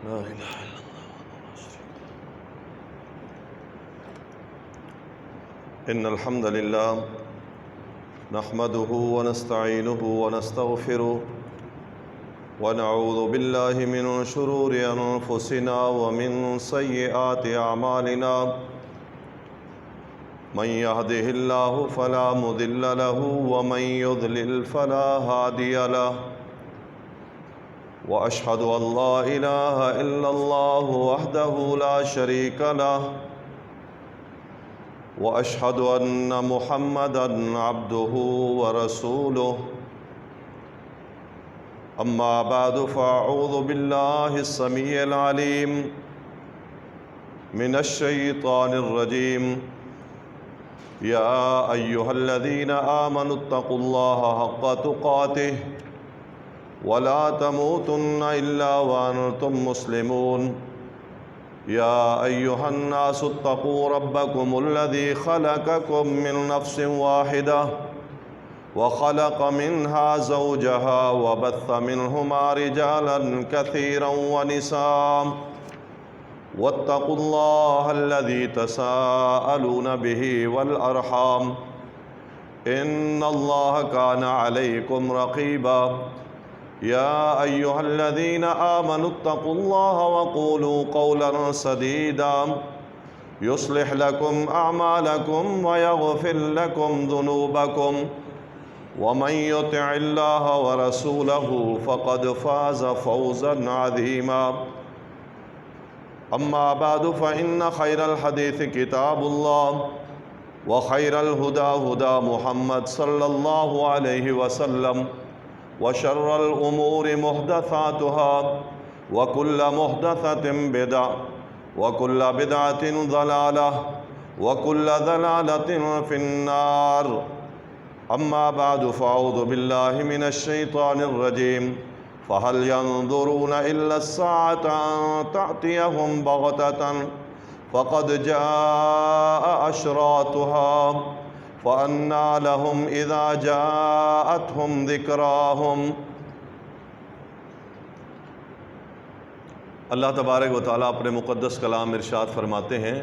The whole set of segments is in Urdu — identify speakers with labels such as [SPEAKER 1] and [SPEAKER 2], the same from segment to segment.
[SPEAKER 1] لا إله إلا الله إن الحمد لله نحمده ونستعينه ونستغفره ونعوذ بالله من شرور أنفسنا ومن سيئات أعمالنا من يهده الله فلا مضل له ومن يضلل فلا هادي له وأشهد أن لا إله إلا الله وحده لا شريك له وأشهد أن محمدًا عبده ورسوله أما بعد فأعوذ بالله السميع العليم من الشيطان الرجيم يا أيها الذين آمنوا اتقوا الله حق تقاته ولا تموتن إلا وأنتم مسلمون يا أيها الناس اتقوا ربكم الذي خلقكم من نفس واحدة وخلق منها زوجها وبث منهما رجالا كثيرا ونساء واتقوا الله الذي تساءلون به والأرحام إن الله كان عليكم رقيبا يا أيها الذين آمنوا اتقوا الله وقولوا قولا سديدا يصلح لكم أعمالكم ويغفر لكم ذنوبكم ومن يطع الله ورسوله فقد فاز فوزا عظيما أما بعد فإن خير الحديث كتاب الله وخير الهدى هدى محمد صلى الله عليه وسلم وشر الأمور محدثاتها وكل محدثة بدعة وكل بدعة ضلالة وكل ضلالة في النار أما بعد فأعوذ بالله من الشيطان الرجيم فهل ينظرون إلا الساعة أن تأتيهم بغتة فقد جاء أشراطها فأنى لهم إذا جاءتهم ذكراهم۔ اللہ تبارک و تعالیٰ اپنے مقدس کلام ارشاد فرماتے ہیں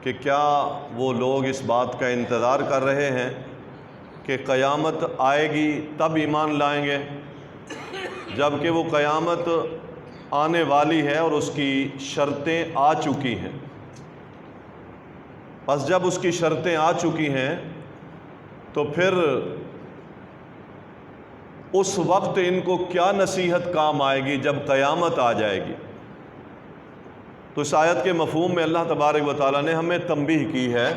[SPEAKER 1] کہ کیا وہ لوگ اس بات کا انتظار کر رہے ہیں کہ قیامت آئے گی تب ایمان لائیں گے، جبکہ وہ قیامت آنے والی ہے اور اس کی شرطیں آ چکی ہیں۔ بس جب اس کی شرطیں آ چکی ہیں تو پھر اس وقت ان کو کیا نصیحت کام آئے گی جب قیامت آ جائے گی۔ تو اس آیت کے مفہوم میں اللہ تبارک و تعالیٰ نے ہمیں تنبیہ کی ہے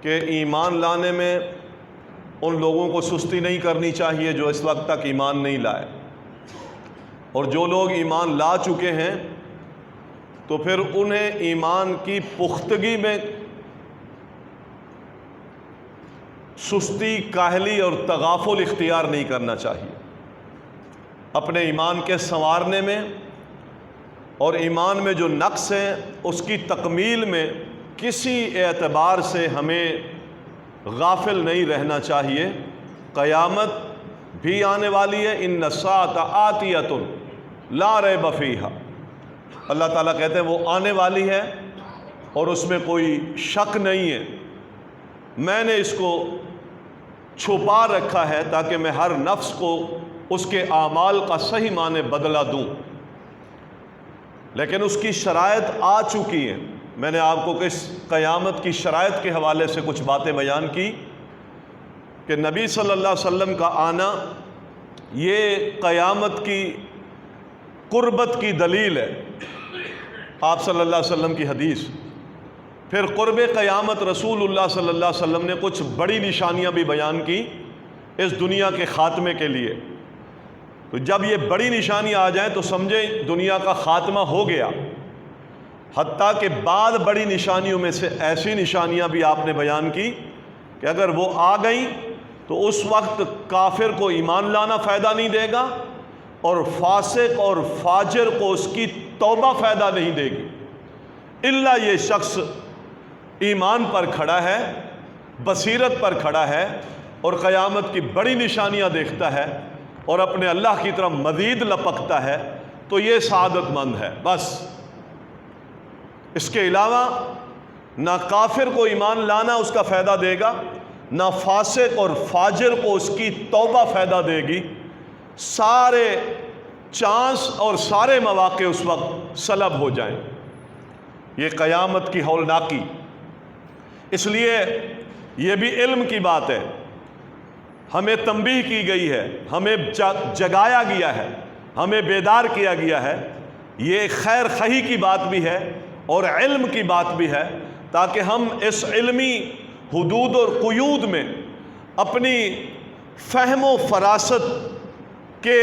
[SPEAKER 1] کہ ایمان لانے میں ان لوگوں کو سستی نہیں کرنی چاہیے جو اس وقت تک ایمان نہیں لائے، اور جو لوگ ایمان لا چکے ہیں تو پھر انہیں ایمان کی پختگی میں سستی، کاہلی اور تغافل اختیار نہیں کرنا چاہیے۔ اپنے ایمان کے سنوارنے میں اور ایمان میں جو نقص ہیں اس کی تکمیل میں کسی اعتبار سے ہمیں غافل نہیں رہنا چاہیے۔ قیامت بھی آنے والی ہے، ان الساعۃ آتیۃ لا ریب فیہا، اللہ تعالیٰ کہتے ہیں وہ آنے والی ہے اور اس میں کوئی شک نہیں ہے۔ میں نے اس کو چھپا رکھا ہے تاکہ میں ہر نفس کو اس کے اعمال کا صحیح معنی بدلہ دوں، لیکن اس کی شرائط آ چکی ہیں۔ میں نے آپ کو اس قیامت کی شرائط کے حوالے سے کچھ باتیں بیان کی کہ نبی صلی اللہ علیہ وسلم کا آنا یہ قیامت کی قربت کی دلیل ہے، آپ صلی اللہ علیہ وسلم کی حدیث۔ پھر قرب قیامت رسول اللہ صلی اللہ علیہ وسلم نے کچھ بڑی نشانیاں بھی بیان کی اس دنیا کے خاتمے کے لیے۔ تو جب یہ بڑی نشانی آ جائیں تو سمجھیں دنیا کا خاتمہ ہو گیا۔ حتیٰ کہ بعد بڑی نشانیوں میں سے ایسی نشانیاں بھی آپ نے بیان کی کہ اگر وہ آ گئیں تو اس وقت کافر کو ایمان لانا فائدہ نہیں دے گا اور فاسق اور فاجر کو اس کی توبہ فائدہ نہیں دے گی، الا یہ شخص ایمان پر کھڑا ہے، بصیرت پر کھڑا ہے اور قیامت کی بڑی نشانیاں دیکھتا ہے اور اپنے اللہ کی طرف مزید لپکتا ہے، تو یہ سعادت مند ہے بس۔ اس کے علاوہ نہ کافر کو ایمان لانا اس کا فائدہ دے گا، نہ فاسق اور فاجر کو اس کی توبہ فائدہ دے گی۔ سارے چانس اور سارے مواقع اس وقت سلب ہو جائیں۔ یہ قیامت کی ہولناکی۔ اس لیے یہ بھی علم کی بات ہے، ہمیں تنبیہ کی گئی ہے، ہمیں جگایا گیا ہے، ہمیں بیدار کیا گیا ہے۔ یہ خیر خواہی کی بات بھی ہے اور علم کی بات بھی ہے، تاکہ ہم اس علمی حدود اور قیود میں اپنی فہم و فراست کے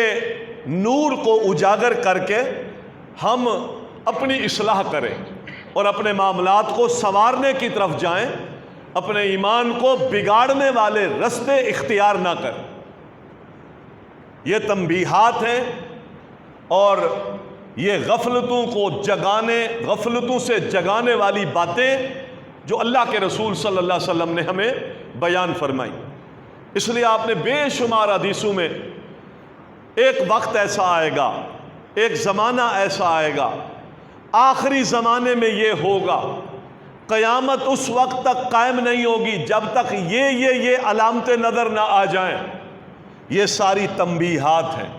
[SPEAKER 1] نور کو اجاگر کر کے ہم اپنی اصلاح کریں اور اپنے معاملات کو سنوارنے کی طرف جائیں، اپنے ایمان کو بگاڑنے والے رستے اختیار نہ کریں۔ یہ تنبیہات ہیں اور یہ غفلتوں سے جگانے والی باتیں جو اللہ کے رسول صلی اللہ علیہ وسلم نے ہمیں بیان فرمائی۔ اس لیے آپ نے بے شمار حدیثوں میں ایک وقت ایسا آئے گا، ایک زمانہ ایسا آئے گا، آخری زمانے میں یہ ہوگا، قیامت اس وقت تک قائم نہیں ہوگی جب تک یہ علامتیں نظر نہ آ جائیں۔ یہ ساری تنبیہات ہیں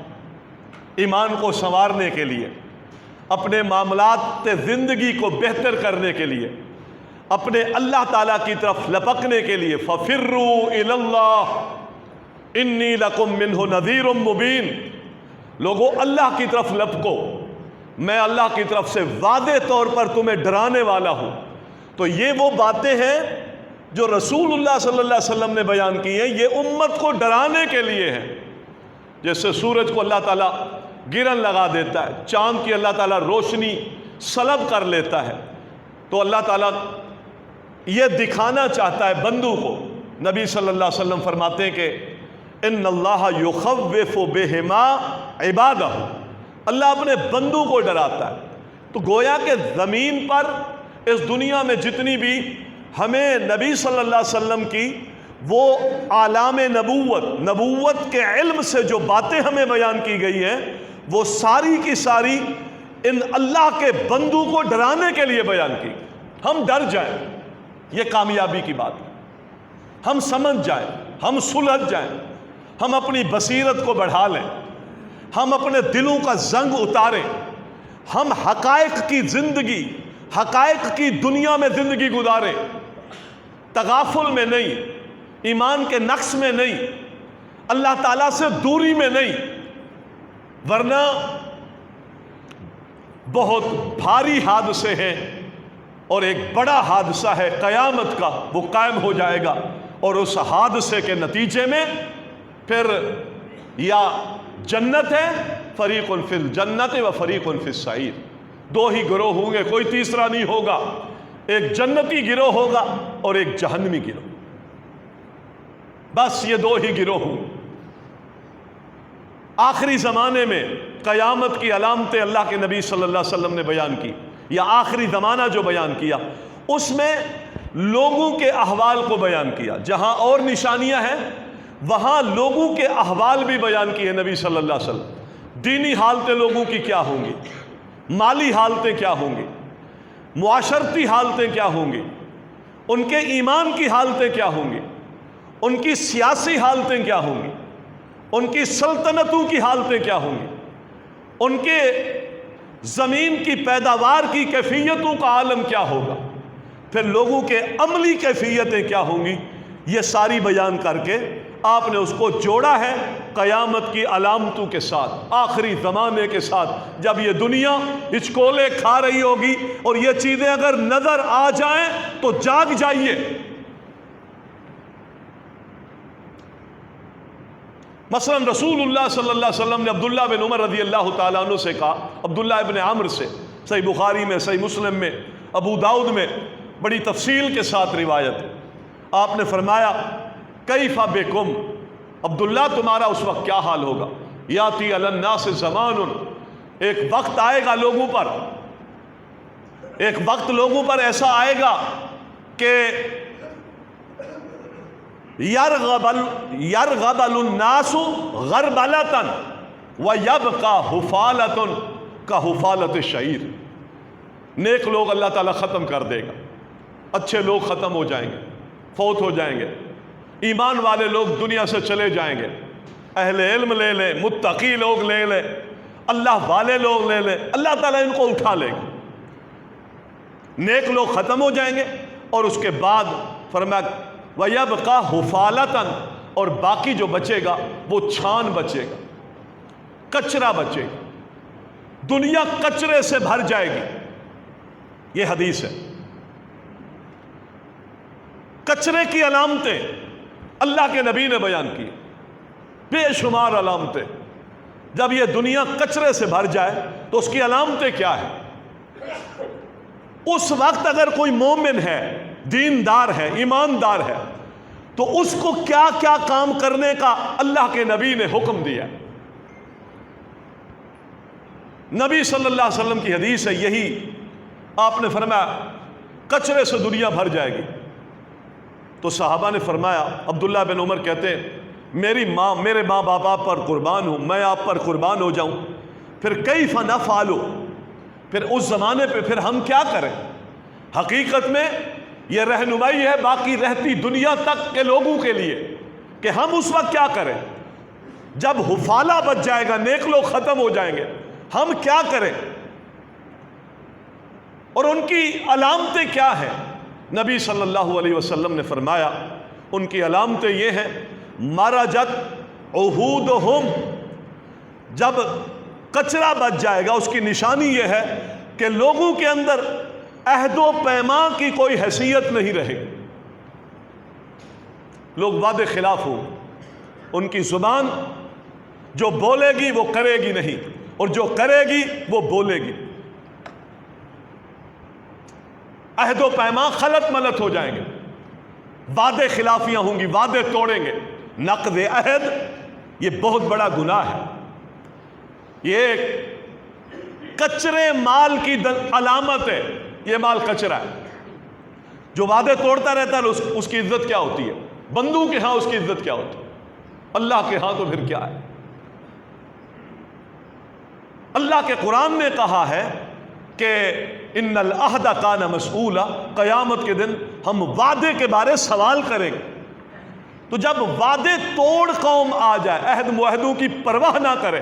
[SPEAKER 1] ایمان کو سنوارنے کے لیے، اپنے معاملات زندگی کو بہتر کرنے کے لیے، اپنے اللہ تعالیٰ کی طرف لپکنے کے لیے۔ فَفِرُّوا إِلَى اللَّهِ إِنِّي لَكُم مِّنْهُ نَذِيرٌ مُّبِينٌ، لوگو اللہ کی طرف لپکو، میں اللہ کی طرف سے واضح طور پر تمہیں ڈرانے والا ہوں۔ تو یہ وہ باتیں ہیں جو رسول اللہ صلی اللہ علیہ وسلم نے بیان کی ہیں، یہ امت کو ڈرانے کے لیے ہیں۔ جیسے سورج کو اللہ تعالیٰ گرن لگا دیتا ہے، چاند کی اللہ تعالیٰ روشنی سلب کر لیتا ہے، تو اللہ تعالیٰ یہ دکھانا چاہتا ہے بندوں کو۔ نبی صلی اللہ علیہ وسلم فرماتے ہیں کہ ان اللہ یخوف بہما عبادہ، اللہ اپنے بندوں کو ڈراتا ہے۔ تو گویا کہ زمین پر اس دنیا میں جتنی بھی ہمیں نبی صلی اللہ علیہ وسلم کی وہ اعلام نبوت کے علم سے جو باتیں ہمیں بیان کی گئی ہیں، وہ ساری کی ساری ان اللہ کے بندوں کو ڈرانے کے لیے بیان کی۔ ہم ڈر جائیں، یہ کامیابی کی بات ہے، ہم سمجھ جائیں، ہم سلجھ جائیں، ہم اپنی بصیرت کو بڑھا لیں، ہم اپنے دلوں کا زنگ اتاریں، ہم حقائق کی زندگی، حقائق کی دنیا میں زندگی گزاریں، تغافل میں نہیں، ایمان کے نقص میں نہیں، اللہ تعالیٰ سے دوری میں نہیں، ورنہ بہت بھاری حادثے ہیں اور ایک بڑا حادثہ ہے قیامت کا، وہ قائم ہو جائے گا، اور اس حادثے کے نتیجے میں پھر یا جنت ہے، فریق فی الجنت و فریق فی السعیر، دو ہی گروہ ہوں گے، کوئی تیسرا نہیں ہوگا، ایک جنتی گروہ ہوگا اور ایک جہنمی گروہ، بس یہ دو ہی گروہ ہوں۔ آخری زمانے میں قیامت کی علامتیں اللہ کے نبی صلی اللہ علیہ وسلم نے بیان کی، یا آخری زمانہ جو بیان کیا اس میں لوگوں کے احوال کو بیان کیا، جہاں اور نشانیاں ہیں وہاں لوگوں کے احوال بھی بیان کیے نبی صلی اللہ علیہ وسلم۔ دینی حالتیں لوگوں کی کیا ہوں گی، مالی حالتیں کیا ہوں گی، معاشرتی حالتیں کیا ہوں گی، ان کے ایمان کی حالتیں کیا ہوں گی، ان کی سیاسی حالتیں کیا ہوں گی، ان کی سلطنتوں کی حالتیں کیا ہوں گی، ان کے زمین کی پیداوار کی کیفیتوں کا عالم کیا ہوگا، پھر لوگوں کے عملی کیفیتیں کیا ہوں گی، یہ ساری بیان کر کے آپ نے اس کو جوڑا ہے قیامت کی علامتوں کے ساتھ، آخری زمانے کے ساتھ، جب یہ دنیا ہچکولے کھا رہی ہوگی اور یہ چیزیں اگر نظر آ جائیں تو جاگ جائیے۔ مثلا رسول اللہ صلی اللہ علیہ وسلم نے عبداللہ بن عمر رضی اللہ تعالیٰ عنہ سے کہا، عبداللہ ابن عامر سے، صحیح بخاری میں، صحیح مسلم میں، ابو داؤد میں بڑی تفصیل کے ساتھ روایت، آپ نے فرمایا کیف بکم، عبداللہ تمہارا اس وقت کیا حال ہوگا، یاتی علی الناس زمان، ایک وقت آئے گا لوگوں پر، ایک وقت لوگوں پر ایسا آئے گا کہ یرغب الناس غربلۃ ویبقى حفالۃ، کا حفالت شعیر، نیک لوگ اللہ تعالیٰ ختم کر دے گا، اچھے لوگ ختم ہو جائیں گے، فوت ہو جائیں گے، ایمان والے لوگ دنیا سے چلے جائیں گے، اہل علم لے لیں، متقی لوگ لے لیں، اللہ والے لوگ لے لیں، اللہ تعالیٰ ان کو اٹھا لے گا، نیک لوگ ختم ہو جائیں گے، اور اس کے بعد فرمایا وَيَبْقَى حُفَالَةً، اور باقی جو بچے گا وہ چھان بچے گا، کچرا بچے گا، دنیا کچرے سے بھر جائے گی۔ یہ حدیث ہے۔ کچرے کی علامتیں اللہ کے نبی نے بیان کی، بے شمار علامتیں۔ جب یہ دنیا کچرے سے بھر جائے تو اس کی علامتیں کیا ہیں؟ اس وقت اگر کوئی مومن ہے، دیندار ہے، ایماندار ہے، تو اس کو کیا کیا کام کرنے کا اللہ کے نبی نے حکم دیا۔ نبی صلی اللہ علیہ وسلم کی حدیث ہے، یہی آپ نے فرمایا کچرے سے دنیا بھر جائے گی۔ تو صحابہ نے فرمایا، عبداللہ بن عمر کہتے ہیں میرے ماں باپ پر قربان ہوں، میں آپ پر قربان ہو جاؤں، پھر کیف نفعل، پھر اس زمانے پہ پھر ہم کیا کریں؟ حقیقت میں یہ رہنمائی ہے باقی رہتی دنیا تک کے لوگوں کے لیے کہ ہم اس وقت کیا کریں جب حفالہ بچ جائے گا، نیک لوگ ختم ہو جائیں گے، ہم کیا کریں اور ان کی علامتیں کیا ہیں؟ نبی صلی اللہ علیہ وسلم نے فرمایا ان کی علامتیں یہ ہیں، مرجت عہودہم، جب کچرا بچ جائے گا اس کی نشانی یہ ہے کہ لوگوں کے اندر عہد و پیمان کی کوئی حیثیت نہیں رہے گی، لوگ وعدے خلاف ہوں، ان کی زبان جو بولے گی وہ کرے گی نہیں، اور جو کرے گی وہ بولے گی، عہد و پیمان خلط ملط ہو جائیں گے، وعدے خلافیاں ہوں گی، وعدے توڑیں گے، نقض عہد یہ بہت بڑا گناہ ہے، یہ کچرے مال کی علامت ہے، یہ مال کچرا ہے، جو وعدے توڑتا رہتا ہے اس کی عزت کیا ہوتی ہے؟ بندوں کے ہاں اس کی عزت کیا ہوتی ہے؟ اللہ کے ہاں تو پھر کیا ہے؟ اللہ کے قرآن نے کہا ہے کہ ان العہد کان مسئولا، قیامت کے دن ہم وعدے کے بارے سوال کریں گے۔ تو جب وعدے توڑ قوم آ جائے، عہد معاہدوں کی پرواہ نہ کرے،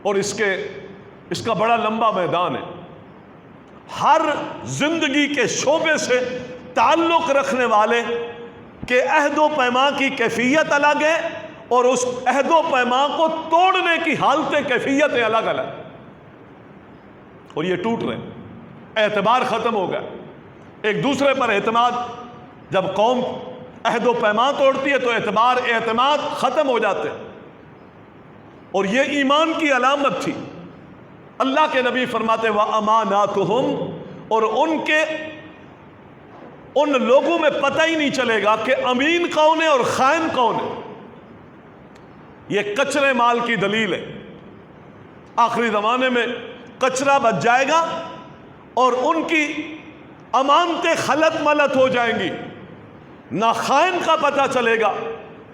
[SPEAKER 1] اور اس کا بڑا لمبا میدان ہے، ہر زندگی کے شعبے سے تعلق رکھنے والے کہ عہد و پیمان کی کیفیت الگ ہے اور اس عہد و پیمان کو توڑنے کی حالتیں کیفیتیں الگ الگ، اور یہ ٹوٹ رہے ہیں، اعتبار ختم ہو گیا، ایک دوسرے پر اعتماد، جب قوم عہد و پیمان توڑتی ہے تو اعتماد ختم ہو جاتے ہیں، اور یہ ایمان کی علامت تھی۔ اللہ کے نبی فرماتے وَأَمَانَاتُهُمْ، اور ان لوگوں میں پتہ ہی نہیں چلے گا کہ امین کون ہے اور خائن کون ہے۔ یہ کچرے مال کی دلیل ہے، آخری زمانے میں کچرا بچ جائے گا اور ان کی امانتیں خلط ملط ہو جائیں گی، نہ خائن کا پتہ چلے گا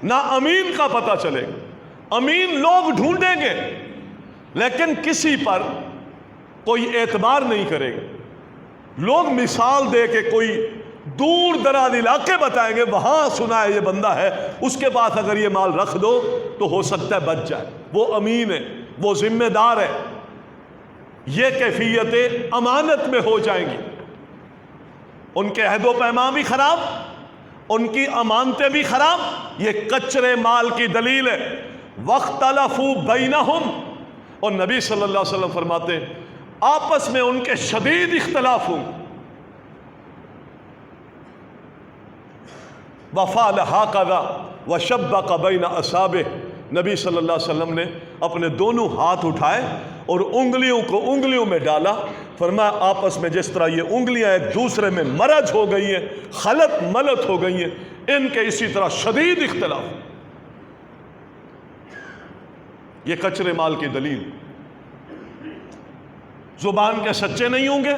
[SPEAKER 1] نہ امین کا پتہ چلے گا۔ امین لوگ ڈھونڈیں گے لیکن کسی پر کوئی اعتبار نہیں کرے گا، لوگ مثال دے کے کوئی دور دراز علاقے بتائیں گے وہاں سنا ہے یہ بندہ ہے، اس کے پاس اگر یہ مال رکھ دو تو ہو سکتا ہے بچ جائے، وہ امین ہے، وہ ذمہ دار ہے۔ یہ کیفیتیں امانت میں ہو جائیں گی، ان کے عہد و پیمان بھی خراب، ان کی امانتیں بھی خراب، یہ کچرے مال کی دلیل ہے۔ وَاخْتَلَفُوا بَيْنَهُمْ، اور نبی صلی اللہ علیہ وسلم فرماتے ہیں آپس میں ان کے شدید اختلاف ہوں۔ وَفَعَلَ هَكَذَا وَشَبَّكَ بَيْنَ أَصَابِعِهِ، نبی صلی اللہ علیہ وسلم نے اپنے دونوں ہاتھ اٹھائے اور انگلیوں کو انگلیوں میں ڈالا، فرمایا آپس میں جس طرح یہ انگلیاں ایک دوسرے میں مرج ہو گئی ہیں، خلط ملط ہو گئی ہیں، ان کے اسی طرح شدید اختلاف۔ یہ کچرے مال کی دلیل، زبان کے سچے نہیں ہوں گے،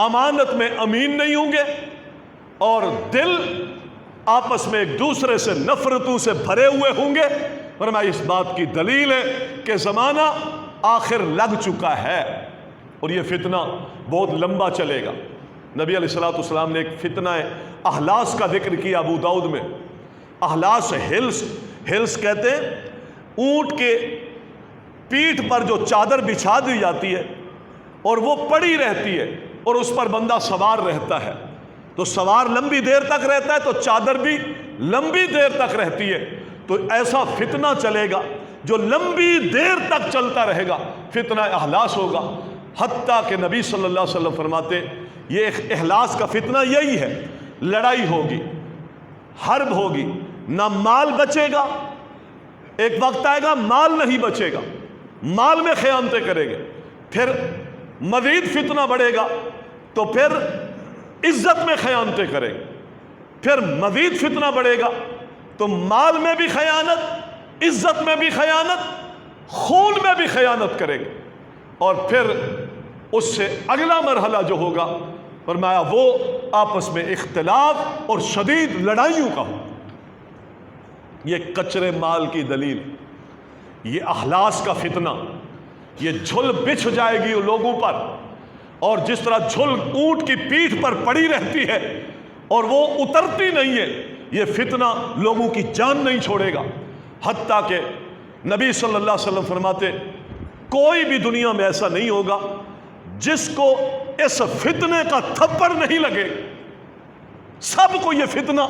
[SPEAKER 1] امانت میں امین نہیں ہوں گے، اور دل آپس میں ایک دوسرے سے نفرتوں سے بھرے ہوئے ہوں گے، فرمایا اس بات کی دلیل ہے کہ زمانہ آخر لگ چکا ہے اور یہ فتنہ بہت لمبا چلے گا۔ نبی علیہ الصلوۃ والسلام نے ایک فتنہ احلاس کا ذکر کیا ابو داؤد میں۔ احلاس ہلس کہتے ہیں اونٹ کے پیٹھ پر جو چادر بچھا دی جاتی ہے اور وہ پڑی رہتی ہے اور اس پر بندہ سوار رہتا ہے، تو سوار لمبی دیر تک رہتا ہے تو چادر بھی لمبی دیر تک رہتی ہے۔ تو ایسا فتنہ چلے گا جو لمبی دیر تک چلتا رہے گا، فتنہ احلاس ہوگا، حتیٰ کہ نبی صلی اللہ علیہ وسلم فرماتے یہ احلاس کا فتنہ یہی ہے، لڑائی ہوگی، حرب ہوگی، نہ مال بچے گا، ایک وقت آئے گا مال نہیں بچے گا، مال میں خیانتیں کریں گے، پھر مزید فتنہ بڑھے گا تو پھر عزت میں خیانتیں کریں گے، پھر مزید فتنہ بڑھے گا تو مال میں بھی خیانت، عزت میں بھی خیانت، خون میں بھی خیانت کریں گے، اور پھر اس سے اگلا مرحلہ جو ہوگا فرمایا وہ آپس میں اختلاف اور شدید لڑائیوں کا ہو۔ یہ کچرے مال کی دلیل، یہ احلاس کا فتنہ، یہ جھل بچھ جائے گی لوگوں پر، اور جس طرح جھل اونٹ کی پیٹھ پر پڑی رہتی ہے اور وہ اترتی نہیں ہے، یہ فتنہ لوگوں کی جان نہیں چھوڑے گا، حتیٰ کہ نبی صلی اللہ علیہ وسلم فرماتے کوئی بھی دنیا میں ایسا نہیں ہوگا جس کو اس فتنے کا تھپڑ نہیں لگے، سب کو یہ فتنہ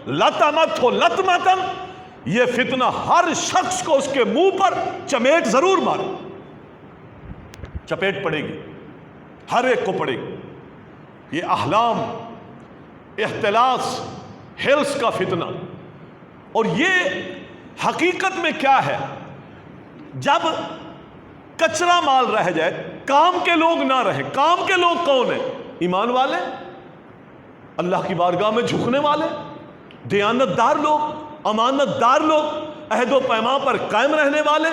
[SPEAKER 1] لطمت ہو لطمتن، یہ فتنہ ہر شخص کو اس کے منہ پر چمیٹ ضرور مارے، چپیٹ پڑے گی، ہر ایک کو پڑے گی۔ یہ احلام، اختلاس، ہلس کا فتنہ، اور یہ حقیقت میں کیا ہے؟ جب کچرا مال رہ جائے، کام کے لوگ نہ رہے، کام کے لوگ کون ہیں؟ ایمان والے، اللہ کی بارگاہ میں جھکنے والے، دیانت دار لوگ، امانت دار لوگ، عہد و پیمان پر قائم رہنے والے،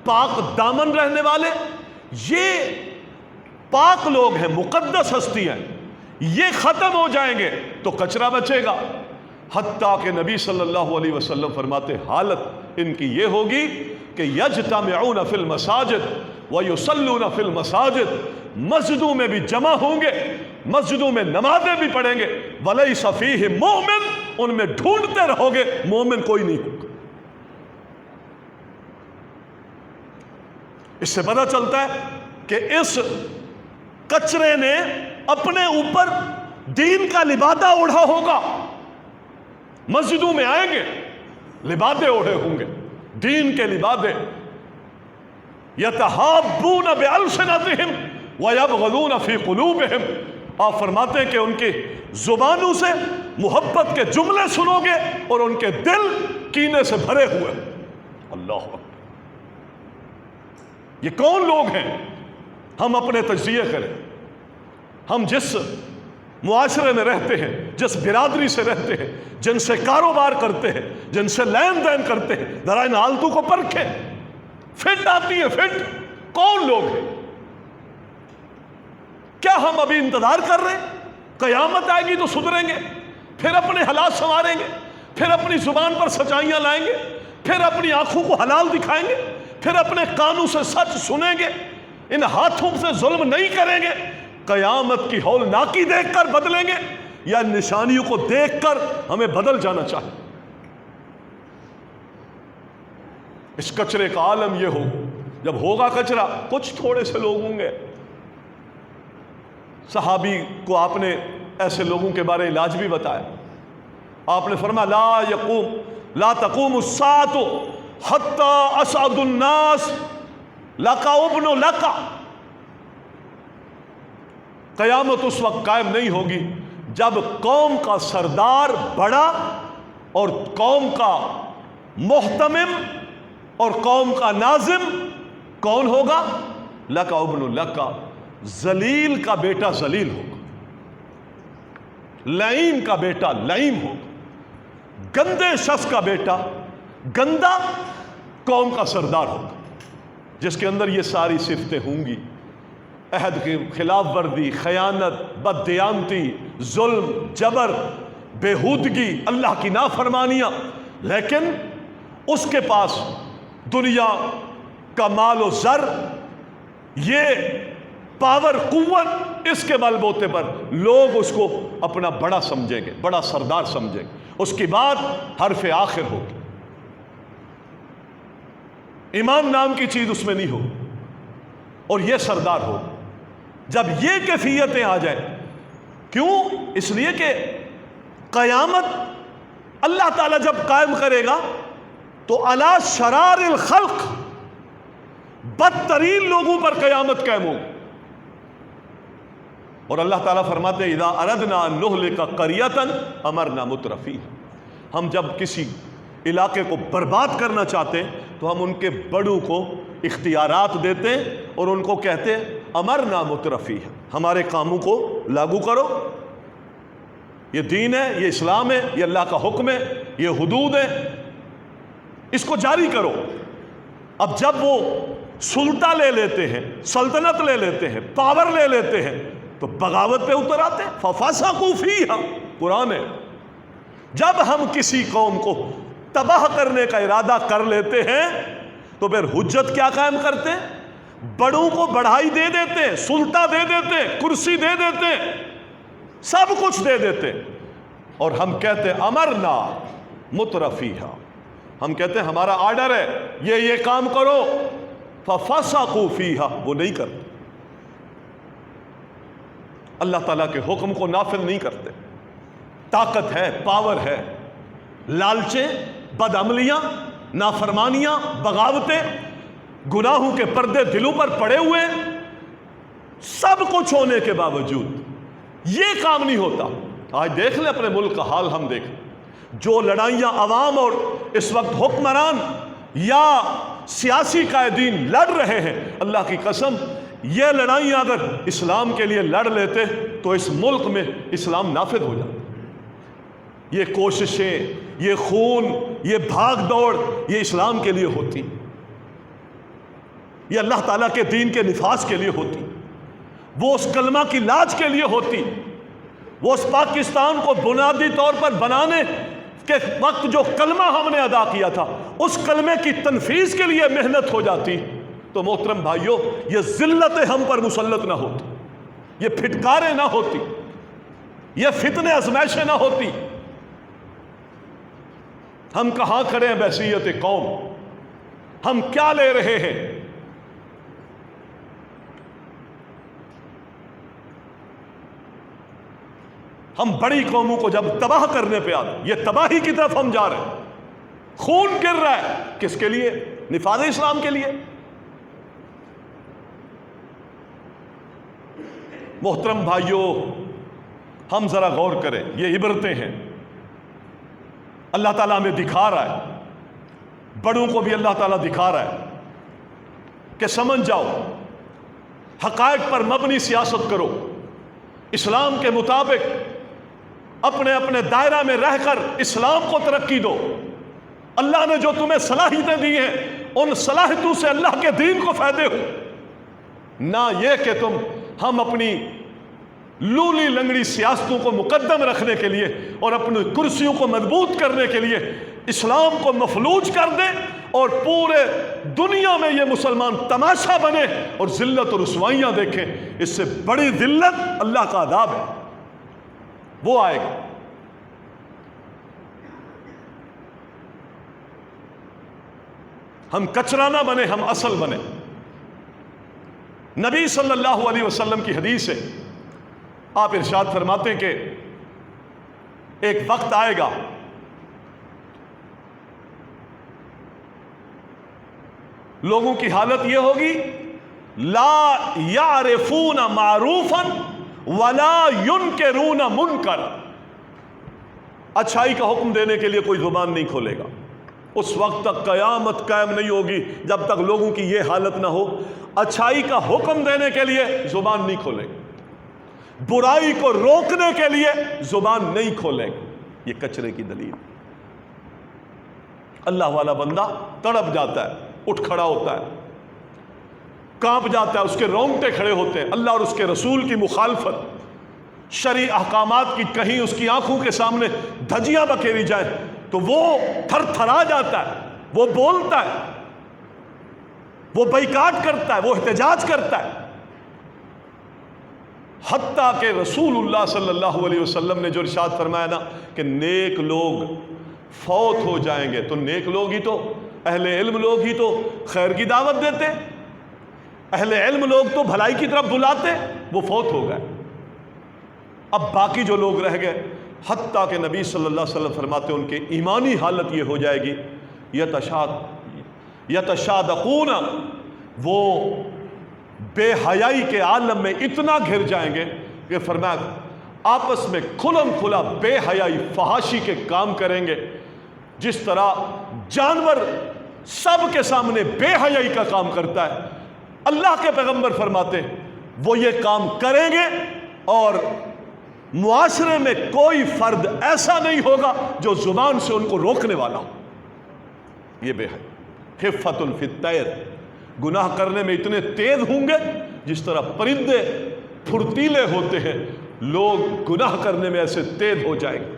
[SPEAKER 1] پاک دامن رہنے والے، یہ پاک لوگ ہیں، مقدس ہستی ہیں، یہ ختم ہو جائیں گے تو کچرا بچے گا۔ حتیٰ کہ نبی صلی اللہ علیہ وسلم فرماتے حالت ان کی یہ ہوگی کہ یجتمعون فی المساجد ویصلون فی المساجد، مسجدوں میں بھی جمع ہوں گے، مسجدوں میں نمازیں بھی پڑھیں گے، ولیس فیہ مومن، ان میں ڈھونڈتے رہو گے مومن کوئی نہیں ہوگا۔ اس سے پتہ چلتا ہے کہ اس کچرے نے اپنے اوپر دین کا لبادہ اوڑھا ہوگا، مسجدوں میں آئیں گے لبادے اوڑھے ہوں گے، دین کے لبادے، یتحابون بألسنتہم ویبغضون فی قلوبہم، آپ فرماتے ہیں کہ ان کی زبانوں سے محبت کے جملے سنو گے اور ان کے دل کینے سے بھرے ہوئے۔ اللہ اکبر، یہ کون لوگ ہیں؟ ہم اپنے تجزیے کریں، ہم جس معاشرے میں رہتے ہیں، جس برادری سے رہتے ہیں، جن سے کاروبار کرتے ہیں، جن سے لین دین کرتے ہیں، ذرا ان حالتوں کو پرکھیں، فٹ آتی ہے، فٹ کون لوگ ہیں؟ کیا ہم ابھی انتظار کر رہے ہیں قیامت آئے گی تو سدھریں گے، پھر اپنے حالات سنواریں گے، پھر اپنی زبان پر سچائیاں لائیں گے، پھر اپنی آنکھوں کو حلال دکھائیں گے، پھر اپنے کانوں سے سچ سنیں گے، ان ہاتھوں سے ظلم نہیں کریں گے؟ قیامت کی ہولناکی دیکھ کر بدلیں گے یا نشانیوں کو دیکھ کر ہمیں بدل جانا چاہیے؟ اس کچرے کا عالم یہ ہو، جب ہوگا کچرا کچھ تھوڑے سے لوگ ہوں گے۔ صحابی کو آپ نے ایسے لوگوں کے بارے علاج بھی بتایا، آپ نے فرمایا لا تقوم الساعة حتى اسعد الناس لك ابن لك، قیامت اس وقت قائم نہیں ہوگی جب قوم کا سردار بڑا اور قوم کا محتمم اور قوم کا ناظم کون ہوگا؟ لک ابن لک، ذلیل کا بیٹا ذلیل ہوگا، لعین کا بیٹا لعیم ہوگا، گندے شخص کا بیٹا گندا قوم کا سردار ہوگا، جس کے اندر یہ ساری صفتیں ہوں گی، عہد کی خلاف ورزی، خیانت، بددیانتی، ظلم، جبر، بےہودگی، اللہ کی نافرمانیاں، لیکن اس کے پاس دنیا کا مال و زر، یہ پاور، قوت، اس کے بل بوتے پر لوگ اس کو اپنا بڑا سمجھیں گے، بڑا سردار سمجھیں گے. اس کی بات حرف آخر ہوگی. ایمان نام کی چیز اس میں نہیں ہو، اور یہ سردار ہو. جب یہ کیفیتیں آ جائیں، کیوں؟ اس لیے کہ قیامت اللہ تعالیٰ جب قائم کرے گا تو علی شرار الخلق، بدترین لوگوں پر قیامت قائم ہوگی. اور اللہ تعالیٰ فرماتے ہیں اذا اردنا ان نہلک قریۃ امرنا مترفیہا، ہم جب کسی علاقے کو برباد کرنا چاہتے ہیں تو ہم ان کے بڑوں کو اختیارات دیتے ہیں اور ان کو کہتے ہیں امرنا مترفیہا، ہمارے کاموں کو لاگو کرو. یہ دین ہے، یہ اسلام ہے، یہ اللہ کا حکم ہے، یہ حدود ہے، اس کو جاری کرو. اب جب وہ سلطہ لے لیتے ہیں، سلطنت لے لیتے ہیں، پاور لے لیتے ہیں، تو بغاوت پہ اتر آتے ہیں. فَفَسَقُوا فِيهَا، قرآن ہے. جب ہم کسی قوم کو تباہ کرنے کا ارادہ کر لیتے ہیں تو پھر حجت کیا قائم کرتے ہیں؟ بڑوں کو بڑھائی دے دیتے ہیں، سلطہ دے دیتے ہیں، کرسی دے دیتے ہیں، سب کچھ دے دیتے ہیں. اور ہم کہتے ہیں امرنا مترفیہا، ہم کہتے ہیں ہمارا آرڈر ہے یہ کام کرو. فَفَسَقُوا فِيهَا، وہ نہیں کرتے، اللہ تعالیٰ کے حکم کو نافذ نہیں کرتے. طاقت ہے، پاور ہے، لالچیں، بدعملیاں، نافرمانیاں، بغاوتیں، گناہوں کے پردے دلوں پر پڑے ہوئے، سب کچھ ہونے کے باوجود یہ کام نہیں ہوتا. آج دیکھ لیں اپنے ملک کا حال، ہم دیکھیں جو لڑائیاں عوام اور اس وقت حکمران یا سیاسی قائدین لڑ رہے ہیں، اللہ کی قسم یہ لڑائیاں اگر اسلام کے لیے لڑ لیتے تو اس ملک میں اسلام نافذ ہو جاتا. یہ کوششیں، یہ خون، یہ بھاگ دوڑ، یہ اسلام کے لیے ہوتی، یہ اللہ تعالیٰ کے دین کے نفاذ کے لیے ہوتی، وہ اس کلمہ کی لاج کے لیے ہوتی، وہ اس پاکستان کو بنیادی طور پر بنانے کے وقت جو کلمہ ہم نے ادا کیا تھا اس کلمے کی تنفیذ کے لیے محنت ہو جاتی. تو محترم بھائیوں، یہ ذلتیں ہم پر مسلط نہ ہوتی، یہ پھٹکاریں نہ ہوتی، یہ فتنے آزمائشیں نہ ہوتی. ہم کہاں کھڑے ہیں بحیثیت قوم؟ ہم کیا لے رہے ہیں؟ ہم بڑی قوموں کو جب تباہ کرنے پہ آتے، یہ تباہی کی طرف ہم جا رہے ہیں. خون گر رہا ہے، کس کے لیے؟ نفاذ اسلام کے لیے. محترم بھائیوں، ہم ذرا غور کریں، یہ عبرتیں ہیں اللہ تعالیٰ ہمیں دکھا رہا ہے، بڑوں کو بھی اللہ تعالیٰ دکھا رہا ہے کہ سمجھ جاؤ، حقائق پر مبنی سیاست کرو، اسلام کے مطابق اپنے اپنے دائرہ میں رہ کر اسلام کو ترقی دو. اللہ نے جو تمہیں صلاحیتیں دی ہیں ان صلاحیتوں سے اللہ کے دین کو فائدے ہو، نہ یہ کہ ہم اپنی لولی لنگڑی سیاستوں کو مقدم رکھنے کے لیے اور اپنی کرسیوں کو مضبوط کرنے کے لیے اسلام کو مفلوج کر دیں اور پورے دنیا میں یہ مسلمان تماشا بنے اور ذلت اور رسوائیاں دیکھیں. اس سے بڑی ذلت اللہ کا عذاب ہے، وہ آئے گا. ہم کچرا نہ بنے، ہم اصل بنے. نبی صلی اللہ علیہ وسلم کی حدیث ہے، آپ ارشاد فرماتے ہیں کہ ایک وقت آئے گا لوگوں کی حالت یہ ہوگی لا یعرفون معروفا ولا ینکرون منکر. اچھائی کا حکم دینے کے لیے کوئی زبان نہیں کھولے گا. اس وقت تک قیامت قائم نہیں ہوگی جب تک لوگوں کی یہ حالت نہ ہو. اچھائی کا حکم دینے کے لیے زبان نہیں کھولے گا، برائی کو روکنے کے لیے زبان نہیں کھولے گا. یہ کچرے کی دلیل. اللہ والا بندہ تڑپ جاتا ہے، اٹھ کھڑا ہوتا ہے، کانپ جاتا ہے، اس کے رونگٹے کھڑے ہوتے ہیں. اللہ اور اس کے رسول کی مخالفت، شرعی احکامات کی کہیں اس کی آنکھوں کے سامنے دھجیاں بکھیری جائیں تو وہ تھر تھرا جاتا ہے، وہ بولتا ہے. وہ بائیکاٹ کرتا ہے، وہ احتجاج کرتا ہے، حتیٰ کہ رسول اللہ صلی اللہ علیہ وسلم نے جو ارشاد فرمایا نا کہ نیک لوگ فوت ہو جائیں گے، تو نیک لوگ ہی تو، اہل علم لوگ ہی تو خیر کی دعوت دیتے، اہل علم لوگ تو بھلائی کی طرف بلاتے، وہ فوت ہو گئے، اب باقی جو لوگ رہ گئے، حتیٰ کہ نبی صلی اللہ علیہ وسلم فرماتے ہیں ان کے ایمانی حالت یہ ہو جائے گی یتشادقون، وہ بے حیائی کے عالم میں اتنا گھر جائیں گے کہ فرمایا آپس میں کھلم کھلا بے حیائی فحاشی کے کام کریں گے، جس طرح جانور سب کے سامنے بے حیائی کا کام کرتا ہے، اللہ کے پیغمبر فرماتے ہیں وہ یہ کام کریں گے، اور معاشرے میں کوئی فرد ایسا نہیں ہوگا جو زبان سے ان کو روکنے والا ہو۔ یہ بے حیائی خفۃ فی الطیر، گناہ کرنے میں اتنے تیز ہوں گے جس طرح پرندے پھرتیلے ہوتے ہیں، لوگ گناہ کرنے میں ایسے تیز ہو جائیں گے،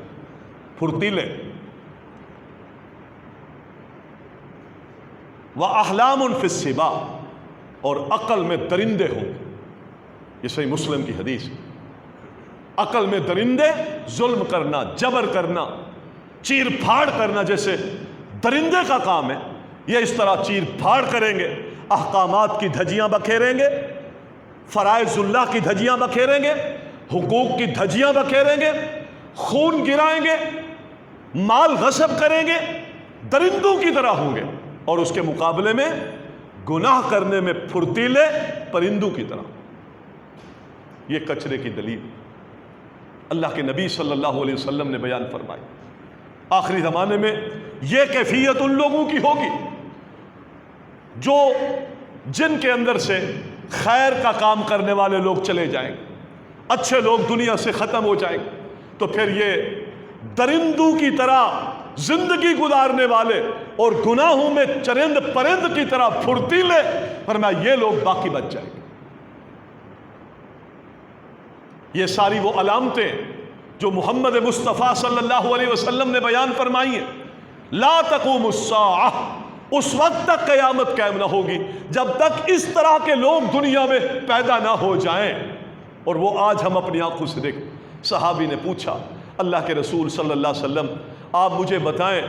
[SPEAKER 1] پھرتیلے۔ وَأَحْلَامٌ فِي السِّبَاع، اور عقل میں درندے ہوں گے، یہ صحیح مسلم کی حدیث، عقل میں درندے، ظلم کرنا، جبر کرنا، چیر پھاڑ کرنا جیسے درندے کا کام ہے، یہ اس طرح چیر پھاڑ کریں گے، احکامات کی دھجیاں بکھیریں گے، فرائض اللہ کی دھجیاں بکھیریں گے، حقوق کی دھجیاں بکھیریں گے، خون گرائیں گے، مال غصب کریں گے، درندوں کی طرح ہوں گے، اور اس کے مقابلے میں گناہ کرنے میں پھرتیلے پرندوں کی طرح۔ یہ کچرے کی دلیل اللہ کے نبی صلی اللہ علیہ وسلم نے بیان فرمائی۔ آخری زمانے میں یہ کیفیت ان لوگوں کی ہوگی جو جن کے اندر سے خیر کا کام کرنے والے لوگ چلے جائیں گے، اچھے لوگ دنیا سے ختم ہو جائیں گے، تو پھر یہ درندوں کی طرح زندگی گزارنے والے اور گناہوں میں چرند پرند کی طرح پھرتیلے، فرمایا یہ لوگ باقی بچ جائیں گے۔ یہ ساری وہ علامتیں جو محمد مصطفیٰ صلی اللہ علیہ وسلم نے بیان فرمائی ہیں، لا تقوم الساعہ، اس وقت تک قیامت قائم نہ ہوگی جب تک اس طرح کے لوگ دنیا میں پیدا نہ ہو جائیں، اور وہ آج ہم اپنی آنکھوں سے دیکھ۔ صحابی نے پوچھا اللہ کے رسول صلی اللہ علیہ وسلم آپ مجھے بتائیں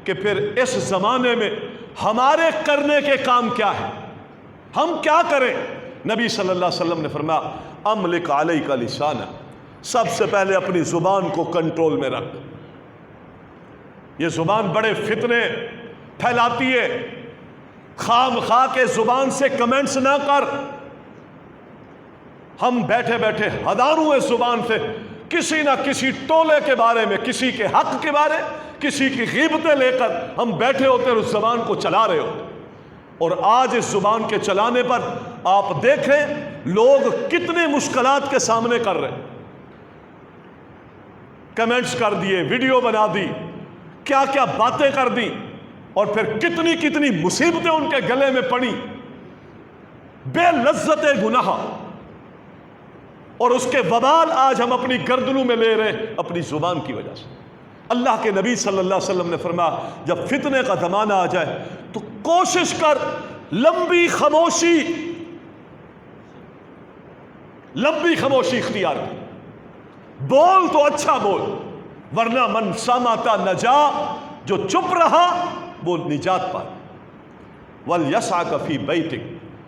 [SPEAKER 1] کہ پھر اس زمانے میں ہمارے کرنے کے کام کیا ہے، ہم کیا کریں؟ نبی صلی اللہ علیہ وسلم نے فرمایا املک علیک لسانہ، سب سے پہلے اپنی زبان کو کنٹرول میں رکھ، یہ زبان بڑے فتنے پھیلاتی ہے، خام خواہ کے زبان سے کمنٹس نہ کر۔ ہم بیٹھے بیٹھے ہزاروں اس زبان سے کسی نہ کسی ٹولے کے بارے میں، کسی کے حق کے بارے، کسی کی غیبتیں لے کر ہم بیٹھے ہوتے اور اس زبان کو چلا رہے ہوتے، اور آج اس زبان کے چلانے پر آپ دیکھیں لوگ کتنے مشکلات کے سامنے کر رہے ہیں، کمنٹس کر دیے، ویڈیو بنا دی، کیا کیا باتیں کر دی، اور پھر کتنی کتنی مصیبتیں ان کے گلے میں پڑی، بے لذت گناہ، اور اس کے وبال آج ہم اپنی گردنوں میں لے رہے ہیں اپنی زبان کی وجہ سے۔ اللہ کے نبی صلی اللہ علیہ وسلم نے فرمایا جب فتنے کا زمانہ آ جائے تو کوشش کر لمبی خاموشی اختیار کر، بول تو اچھا بول، ورنہ من سامت نجا، جو چپ رہا وہ نجات پائے۔ وَلْيَسْعَكَ فِي بَيْتِكَ،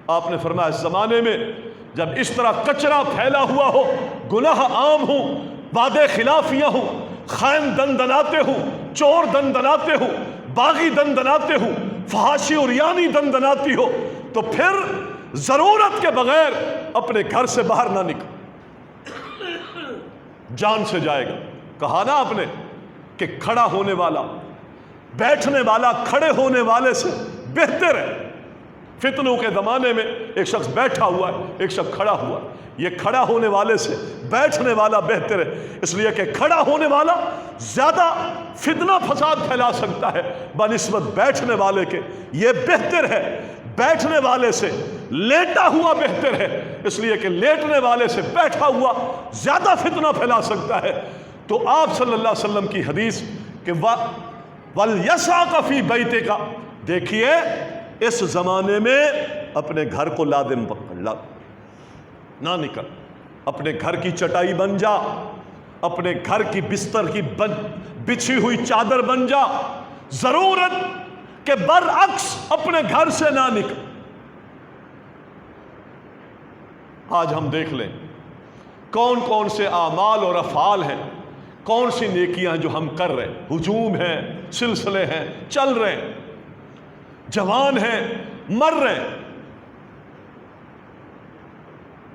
[SPEAKER 1] آپ نے فرمایا اس زمانے میں جب اس طرح کچرا پھیلا ہوا ہو، گناہ عام ہو، وعدے خلافیاں ہوں، خائن دن دناتے ہوں، چور دن دناتے ہوں، باغی دن دناتے ہوں، فحاشی اور یانی دن دناتی ہو، تو پھر ضرورت کے بغیر اپنے گھر سے باہر نہ نکل، جان سے جائے گا۔ کہا نا آپ نے کہ کھڑا ہونے والا بیٹھنے والا کھڑے ہونے والے سے بہتر ہے۔ فتنوں کے زمانے میں ایک شخص بیٹھا ہوا ہے، ایک شخص کھڑا ہوا ہے، یہ کھڑا ہونے والے سے بیٹھنے والا بہتر ہے، اس لیے کہ کھڑا ہونے والا زیادہ فتنہ فساد پھیلا سکتا ہے بنسبت بیٹھنے والے کے، یہ بہتر ہے۔ بیٹھنے والے سے لیٹا ہوا بہتر ہے، اس لیے کہ لیٹنے والے سے بیٹھا ہوا زیادہ فتنہ پھیلا سکتا ہے۔ تو آپ صلی اللہ علیہ وسلم کی حدیث کہ وَلْيَسْعَكَ فِي بَيْتِكَ، دیکھیے اس زمانے میں اپنے گھر کو لازم پکڑ، نہ نکل، اپنے گھر کی چٹائی بن جا، اپنے گھر کی بستر کی بچھی ہوئی چادر بن جا، ضرورت کہ برعکس اپنے گھر سے نہ نکل۔ آج ہم دیکھ لیں کون کون سے اعمال اور افعال ہیں، کون سی نیکیاں جو ہم کر رہے ہیں، ہجوم ہیں، سلسلے ہیں، چل رہے ہیں، جوان ہیں، مر رہے ہیں۔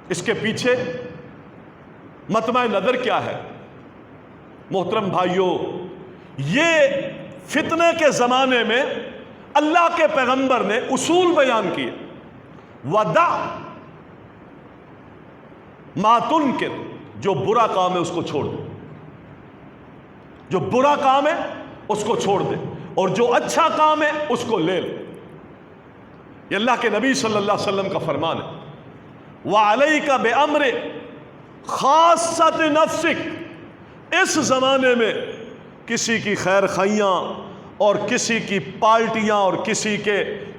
[SPEAKER 1] اس کے پیچھے مطمع نظر کیا ہے؟ محترم بھائیوں، یہ فتنے کے زمانے میں اللہ کے پیغمبر نے اصول بیان کیے، وَدَعْ مَا تُنْكِرُ، جو برا کام ہے اس کو چھوڑ دے، جو برا کام ہے اس کو چھوڑ دے، اور جو اچھا کام ہے اس کو لے لے۔ یہ اللہ کے نبی صلی اللہ علیہ وسلم کا فرمان ہے، وَعَلَيْكَ بِأَمْرِ خَاصَّةِ نَفْسِكَ۔ اس زمانے میں کسی کی خیر خیاں اور کسی کی پارٹیاں اور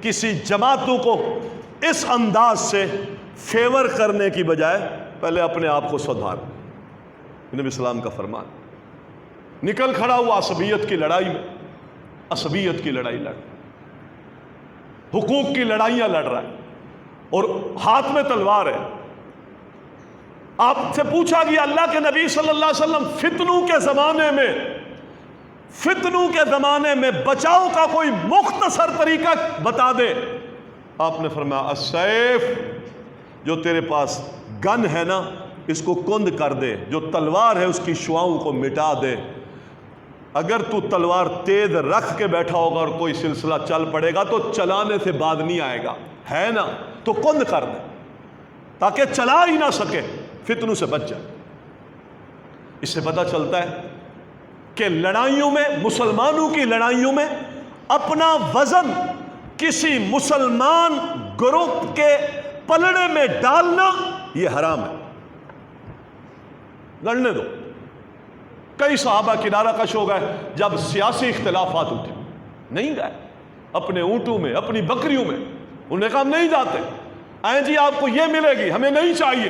[SPEAKER 1] کسی جماعتوں کو اس انداز سے فیور کرنے کی بجائے پہلے اپنے آپ کو سدھار۔ نبی اسلام کا فرمان، نکل کھڑا ہوا عصبیت کی لڑائی میں، عصبیت کی لڑائی لڑ، حقوق کی لڑائیاں لڑ رہا ہے اور ہاتھ میں تلوار ہے۔ آپ سے پوچھا گیا اللہ کے نبی صلی اللہ علیہ وسلم فتنوں کے زمانے میں بچاؤ کا کوئی مختصر طریقہ بتا دے۔ آپ نے فرمایا السیف، جو تیرے پاس گن ہے نا اس کو کند کر دے، جو تلوار ہے اس کی شعاؤں کو مٹا دے۔ اگر تو تلوار تیز رکھ کے بیٹھا ہوگا اور کوئی سلسلہ چل پڑے گا تو چلانے سے بعد نہیں آئے گا، ہے نا، تو کند کر دے تاکہ چلا ہی نہ سکے، فتنوں سے بچ جائے۔ اس سے پتہ چلتا ہے کہ لڑائیوں میں، مسلمانوں کی لڑائیوں میں اپنا وزن کسی مسلمان گروپ کے پلڑے میں ڈالنا یہ حرام ہے۔ لڑنے دو۔ کئی صحابہ کنارہ کش ہو گئے جب سیاسی اختلافات اٹھے، نہیں گئے، اپنے اونٹوں میں، اپنی بکریوں میں، انہوں نے کہا ہم نہیں جاتے، آئیں جی آپ کو یہ ملے گی، ہمیں نہیں چاہیے،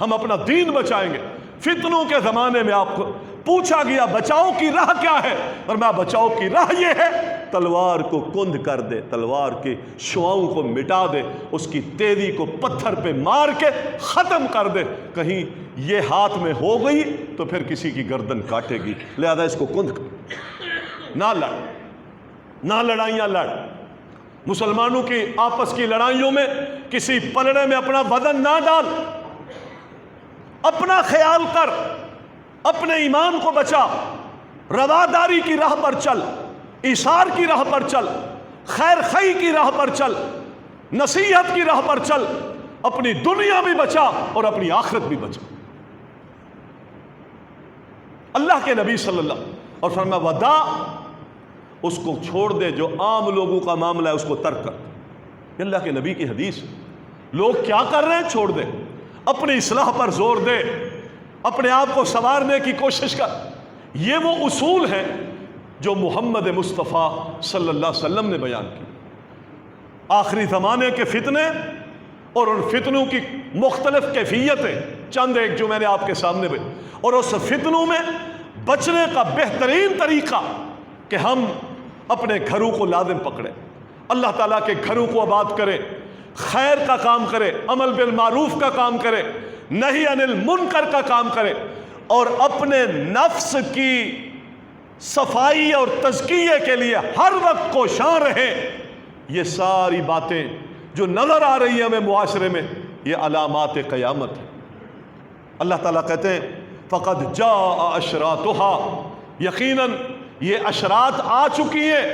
[SPEAKER 1] ہم اپنا دین بچائیں گے۔ فتنوں کے زمانے میں آپ کو پوچھا گیا بچاؤ کی راہ کیا ہے، اور میں بچاؤ کی راہ یہ ہے تلوار کو کند کر دے، تلوار کی شعاؤں کو مٹا دے، اس کی تیزی کو پتھر پہ مار کے ختم کر دے۔ کہیں یہ ہاتھ میں ہو گئی تو پھر کسی کی گردن کاٹے گی، لہذا اس کو کند کر، نہ لڑ، نہ لڑائیاں لڑ۔ مسلمانوں کی آپس کی لڑائیوں میں کسی پلڑے میں اپنا وزن نہ ڈال، اپنا خیال کر، اپنے ایمان کو بچا، رواداری کی راہ پر چل، ایثار کی راہ پر چل، خیر خی کی راہ پر چل، نصیحت کی راہ پر چل، اپنی دنیا بھی بچا اور اپنی آخرت بھی بچا۔ اللہ کے نبی صلی اللہ اور فرمایا ودا، اس کو چھوڑ دے، جو عام لوگوں کا معاملہ ہے اس کو ترک کر۔ یہ اللہ کے نبی کی حدیث ہے۔ لوگ کیا کر رہے ہیں چھوڑ دے، اپنی اصلاح پر زور دے، اپنے آپ کو سنوارنے کی کوشش کر۔ یہ وہ اصول ہیں جو محمد مصطفیٰ صلی اللہ علیہ وسلم نے بیان کی۔ آخری زمانے کے فتنے اور ان فتنوں کی مختلف کیفیتیں چند ایک جو میں نے آپ کے سامنے بھی، اور اس فتنوں میں بچنے کا بہترین طریقہ کہ ہم اپنے گھروں کو لازم پکڑیں، اللہ تعالیٰ کے گھروں کو آباد کریں، خیر کا کام کرے، عمل بالمعروف کا کام کرے، نہی عن المنکر کا کام کرے، اور اپنے نفس کی صفائی اور تزکیے کے لیے ہر وقت کوشاں رہے۔ یہ ساری باتیں جو نظر آ رہی ہیں ہمیں معاشرے میں، یہ علامات قیامت ہیں۔ اللہ تعالیٰ کہتے ہیں فقد جاء اشراطها، یقیناً یہ اشراط آ چکی ہیں،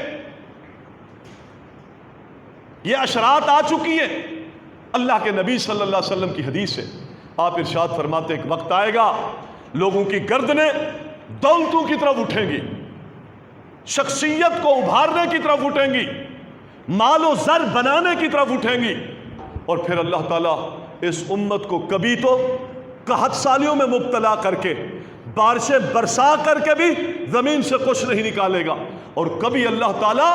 [SPEAKER 1] یہ اشراط آ چکی ہیں۔ اللہ کے نبی صلی اللہ علیہ وسلم کی حدیث ہے، آپ ارشاد فرماتے ایک وقت آئے گا لوگوں کی گردنیں دولتوں کی طرف اٹھیں گی، شخصیت کو ابھارنے کی طرف اٹھیں گی، مال و زر بنانے کی طرف اٹھیں گی، اور پھر اللہ تعالیٰ اس امت کو کبھی تو قحط سالیوں میں مبتلا کر کے، بارشیں برسا کر کے بھی زمین سے کچھ نہیں نکالے گا، اور کبھی اللہ تعالیٰ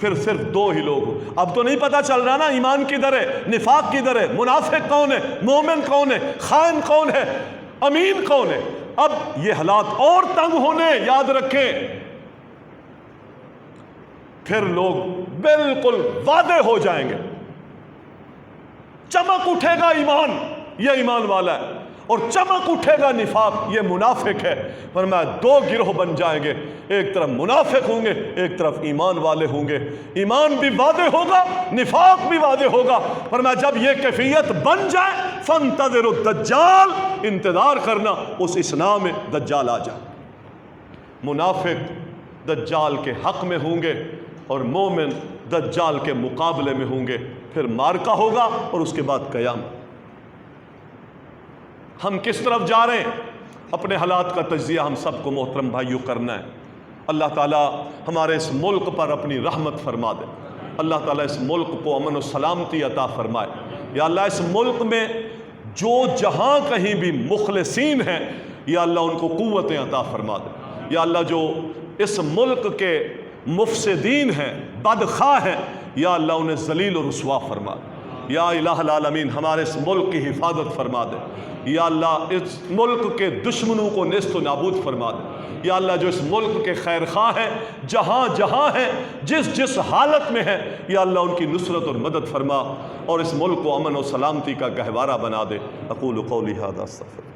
[SPEAKER 1] پھر صرف 2 ہی لوگ ہوں۔ اب تو نہیں پتہ چل رہا نا ایمان کدھر ہے، نفاق کدھر ہے، منافق کون ہے، مومن کون ہے، خائن کون ہے، امین کون ہے۔ اب یہ حالات اور تنگ ہونے، یاد رکھیں، پھر لوگ بالکل واضح ہو جائیں گے، چمک اٹھے گا ایمان، یہ ایمان والا ہے، اور چمک اٹھے گا نفاق، یہ منافق ہے۔ فرمایا 2 گروہ بن جائیں گے، ایک طرف منافق ہوں گے، ایک طرف ایمان والے ہوں گے۔ ایمان بھی واضح ہوگا، نفاق بھی واضح ہوگا۔ فرمایا جب یہ کیفیت بن جائے فانتظروا الدجال، انتظار کرنا اس اثناء میں دجال آ جائے۔ منافق دجال کے حق میں ہوں گے اور مومن دجال کے مقابلے میں ہوں گے، پھر مارکا ہوگا اور اس کے بعد قیامت۔ ہم کس طرف جا رہے ہیں؟ اپنے حالات کا تجزیہ ہم سب کو محترم بھائیوں کرنا ہے۔ اللہ تعالیٰ ہمارے اس ملک پر اپنی رحمت فرما دے، اللہ تعالیٰ اس ملک کو امن و سلامتی عطا فرمائے۔ یا اللہ اس ملک میں جو جہاں کہیں بھی مخلصین ہیں، یا اللہ ان کو قوتیں عطا فرما دے۔ یا اللہ جو اس ملک کے مفسدین ہیں، بدخواہ ہیں، یا اللہ انہیں ذلیل و رسوا فرما دے۔ یا الہ العالمین ہمارے اس ملک کی حفاظت فرما دے۔ یا اللہ اس ملک کے دشمنوں کو نیست و نابود فرما دے۔ یا اللہ جو اس ملک کے خیر خواہ ہیں، جہاں جہاں ہیں، جس جس حالت میں ہیں، یا اللہ ان کی نصرت اور مدد فرما اور اس ملک کو امن و سلامتی کا گہوارہ بنا دے۔ اقول قولی ھذا استغفر